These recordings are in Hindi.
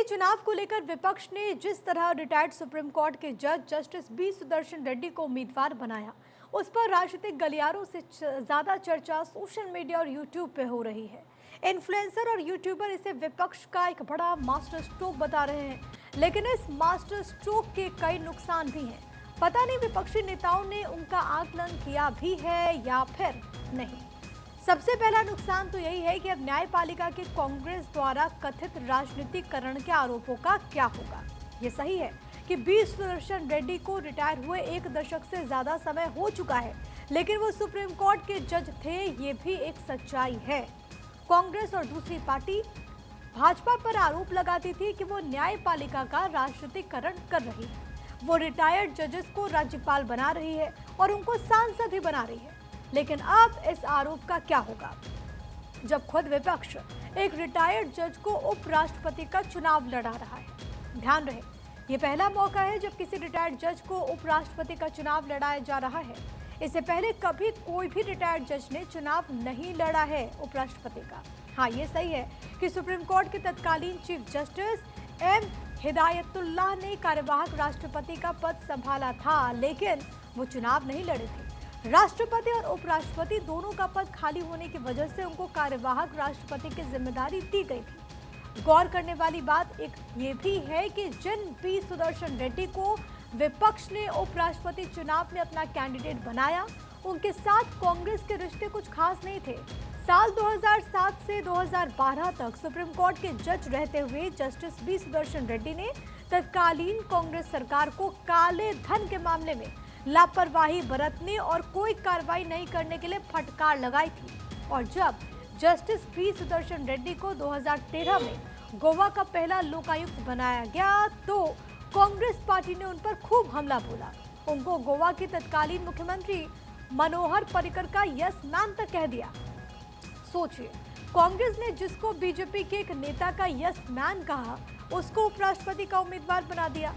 लोकसभा चुनाव को लेकर विपक्ष ने जिस तरह रिटायर्ड सुप्रीम कोर्ट के जज जस्टिस बी सुदर्शन रेड्डी को उम्मीदवार बनाया, उस पर राजनीतिक गलियारों से ज्यादा चर्चा सोशल मीडिया और यूट्यूब पे हो रही है। इन्फ्लुएंसर और यूट्यूबर इसे विपक्ष का एक बड़ा मास्टर स्ट्रोक बता रहे हैं, लेकिन इस मास्टर स्ट्रोक के कई नुकसान भी हैं। पता नहीं विपक्षी नेताओं ने उनका आकलन किया भी है या फिर नहीं। सबसे पहला नुकसान तो यही है कि अब न्यायपालिका के कांग्रेस द्वारा कथित राजनीतिकरण के आरोपों का क्या होगा। ये सही है कि बी सुदर्शन रेड्डी को रिटायर हुए 1 दशक से ज्यादा समय हो चुका है, लेकिन वो सुप्रीम कोर्ट के जज थे, ये भी एक सच्चाई है। कांग्रेस और दूसरी पार्टी भाजपा पर आरोप लगाती थी कि वो न्यायपालिका का राजनीतिकरण कर रही है, वो रिटायर्ड जजेस को राज्यपाल बना रही है और उनको सांसद ही बना रही है। लेकिन अब इस आरोप का क्या होगा, जब खुद विपक्ष एक रिटायर्ड जज को उपराष्ट्रपति का चुनाव लड़ा रहा है। ध्यान रहे, ये पहला मौका है जब किसी रिटायर्ड जज को उपराष्ट्रपति का चुनाव लड़ाया जा रहा है। इससे पहले कभी कोई भी रिटायर्ड जज ने चुनाव नहीं लड़ा है उपराष्ट्रपति का। हाँ, ये सही है कि सुप्रीम कोर्ट के तत्कालीन चीफ जस्टिस एम हिदायतुल्लाह ने कार्यवाहक राष्ट्रपति का पद संभाला था, लेकिन वो चुनाव नहीं लड़े थे। राष्ट्रपति और उपराष्ट्रपति दोनों का पद खाली होने की वजह से उनको कार्यवाहक राष्ट्रपति की जिम्मेदारी दी गई थी। गौर करने वाली बात एक ये भी है कि जिन बी सुदर्शन रेड्डी को विपक्ष ने उपराष्ट्रपति चुनाव में अपना कैंडिडेट बनाया, उनके साथ कांग्रेस के रिश्ते कुछ खास नहीं थे। साल 2007 से 2012 तक सुप्रीम कोर्ट के जज रहते हुए जस्टिस बी सुदर्शन रेड्डी ने तत्कालीन कांग्रेस सरकार को काले धन के मामले में लापरवाही बरतने और कोई कार्रवाई नहीं करने के लिए फटकार लगाई थी। और जब जस्टिस बी सुदर्शन रेड्डी को 2013 में गोवा का पहला लोकायुक्त बनाया गया, तो कांग्रेस पार्टी ने उन पर खूब हमला बोला। उनको गोवा के तत्कालीन मुख्यमंत्री मनोहर पर्रिकर का यस मैन तक कह दिया। सोचिए, कांग्रेस ने जिसको बीजेपी के एक नेता का यस मैन कहा, उसको उपराष्ट्रपति का उम्मीदवार बना दिया।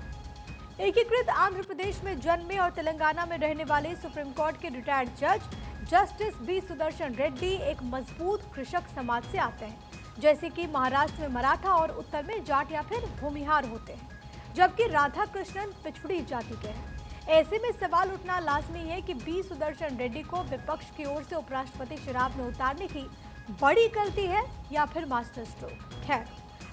एकीकृत आंध्र प्रदेश में जन्मे और तेलंगाना में रहने वाले सुप्रीम कोर्ट के रिटायर्ड जज जस्टिस बी सुदर्शन रेड्डी एक मजबूत कृषक समाज से आते हैं, जैसे कि महाराष्ट्र में मराठा और उत्तर में जाट या फिर भूमिहार होते हैं, जबकि राधा कृष्णन पिछड़ी जाति के हैं। ऐसे में सवाल उठना लाजमी है कि बी सुदर्शन रेड्डी को विपक्ष की ओर से उपराष्ट्रपति चुनाव में उतारने की बड़ी गलती है या फिर मास्टर स्ट्रोक। खैर,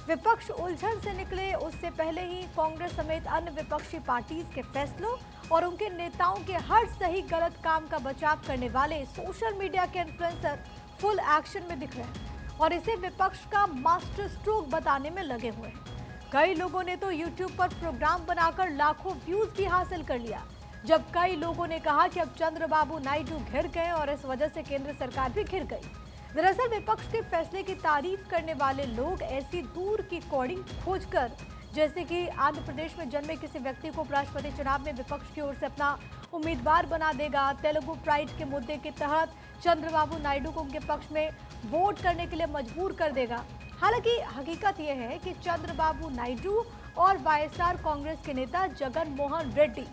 विपक्ष उलझन से निकले उससे पहले ही कांग्रेस समेत अन्य विपक्षी पार्टीज के फैसलों और उनके नेताओं के हर सही गलत काम का बचाव करने वाले सोशल मीडिया के इन्फ्लुएंसर फुल एक्शन में दिख रहे हैं और इसे विपक्ष का मास्टर स्ट्रोक बताने में लगे हुए हैं। कई लोगों ने तो यूट्यूब पर प्रोग्राम बनाकर लाखों व्यूज भी हासिल कर लिया, जब कई लोगों ने कहा कि अब चंद्रबाबू नायडू घिर गए और इस वजह से केंद्र सरकार भी घिर गई। दरअसल विपक्ष के फैसले की तारीफ करने वाले लोग ऐसी दूर की कोडिंग खोजकर, जैसे कि आंध्र प्रदेश में जन्मे किसी व्यक्ति को उपराष्ट्रपति चुनाव में विपक्ष की ओर से अपना उम्मीदवार बना देगा, तेलुगु प्राइड के मुद्दे के तहत चंद्रबाबू नायडू को उनके पक्ष में वोट करने के लिए मजबूर कर देगा। हालांकि हकीकत यह है कि चंद्रबाबू नायडू और वाईएसआर कांग्रेस के नेता जगन मोहन रेड्डी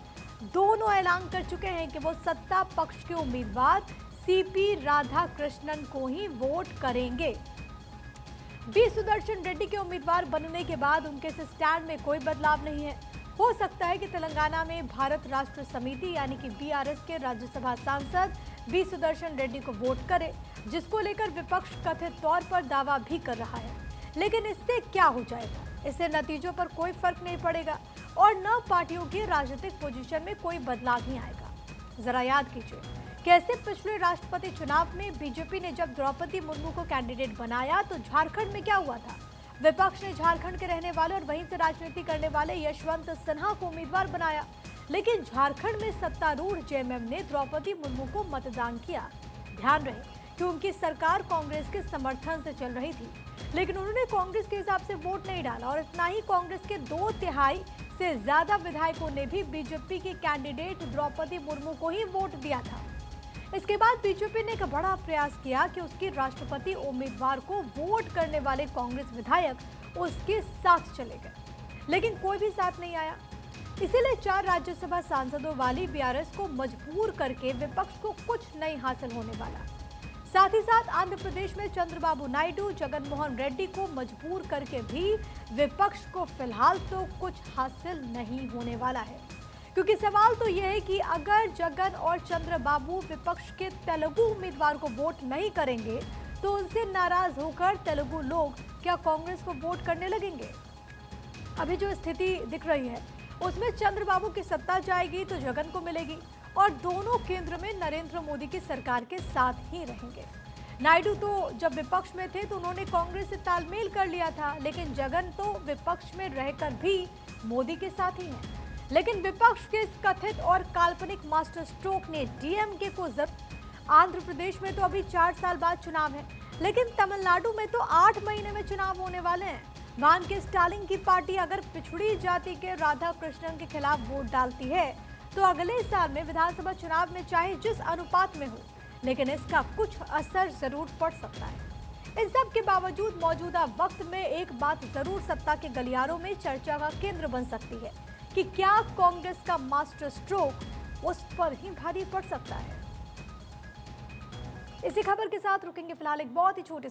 दोनों ऐलान कर चुके हैं कि वो सत्ता पक्ष के उम्मीदवार सीपी राधा कृष्णन को ही वोट करेंगे। बी सुदर्शन रेड्डी के उम्मीदवार बनने के बाद उनके इस स्टैंड में कोई बदलाव नहीं है। हो सकता है कि तेलंगाना में भारत राष्ट्र समिति यानी कि बीआरएस के राज्यसभा सांसद बी सुदर्शन रेड्डी को वोट करे, जिसको लेकर विपक्ष कथित तौर पर दावा भी कर रहा है। लेकिन इससे क्या हो जाएगा? इससे नतीजों पर कोई फर्क नहीं पड़ेगा और न पार्टियों की राजनीतिक पोजीशन में कोई बदलाव ही आएगा। जरा याद कीजिए, कैसे पिछले राष्ट्रपति चुनाव में बीजेपी ने जब द्रौपदी मुर्मू को कैंडिडेट बनाया तो झारखंड में क्या हुआ था? विपक्ष ने झारखंड के रहने वाले और वहीं से राजनीति करने वाले यशवंत सिन्हा को उम्मीदवार बनाया, लेकिन झारखंड में सत्तारूढ़ जेएमएम ने द्रौपदी मुर्मू को मतदान किया। ध्यान रहे कि उनकी सरकार कांग्रेस के समर्थन से चल रही थी, लेकिन उन्होंने कांग्रेस के हिसाब से वोट नहीं डाला और इतना ही, कांग्रेस के 2/3 से ज्यादा विधायकों ने भी बीजेपी की कैंडिडेट द्रौपदी मुर्मू को ही वोट दिया था। इसके बाद बीजेपी ने एक बड़ा प्रयास किया कि उसके राष्ट्रपति उम्मीदवार को वोट करने वाले कांग्रेस विधायक उसके साथ चले गए, लेकिन कोई भी साथ नहीं आया। इसीलिए 4 राज्यसभा सांसदों वाली बीआरएस को मजबूर करके विपक्ष को कुछ नहीं हासिल होने वाला। साथ ही साथ आंध्र प्रदेश में चंद्रबाबू नायडू जगनमोहन रेड्डी को मजबूर करके भी विपक्ष को फिलहाल तो कुछ हासिल नहीं होने वाला है, क्योंकि सवाल तो यह है कि अगर जगन और चंद्रबाबू विपक्ष के तेलुगु उम्मीदवार को वोट नहीं करेंगे तो उनसे नाराज होकर तेलुगु लोग क्या कांग्रेस को वोट करने लगेंगे। अभी जो स्थिति दिख रही है उसमें चंद्रबाबू की सत्ता जाएगी तो जगन को मिलेगी और दोनों केंद्र में नरेंद्र मोदी की सरकार के साथ ही रहेंगे। नायडू तो जब विपक्ष में थे तो उन्होंने कांग्रेस से तालमेल कर लिया था, लेकिन जगन तो विपक्ष में रहकर भी मोदी के साथ ही हैं। लेकिन विपक्ष के इस कथित और काल्पनिक मास्टर स्ट्रोक ने डीएमके को जब्त। आंध्र प्रदेश में तो अभी 4 साल बाद चुनाव है, लेकिन तमिलनाडु में तो 8 महीने में चुनाव होने वाले हैं। वहां के स्टालिन की पार्टी अगर पिछड़ी जाति के राधा कृष्णन के खिलाफ वोट डालती है तो अगले साल में विधानसभा चुनाव में चाहे जिस अनुपात में हो, लेकिन इसका कुछ असर जरूर पड़ सकता है। इन सब के बावजूद मौजूदा वक्त में एक बात जरूर सत्ता के गलियारों में चर्चा का केंद्र बन सकती है कि क्या कांग्रेस का मास्टर स्ट्रोक उस पर ही भारी पड़ सकता है। इसी खबर के साथ रुकेंगे फिलहाल एक बहुत ही छोटे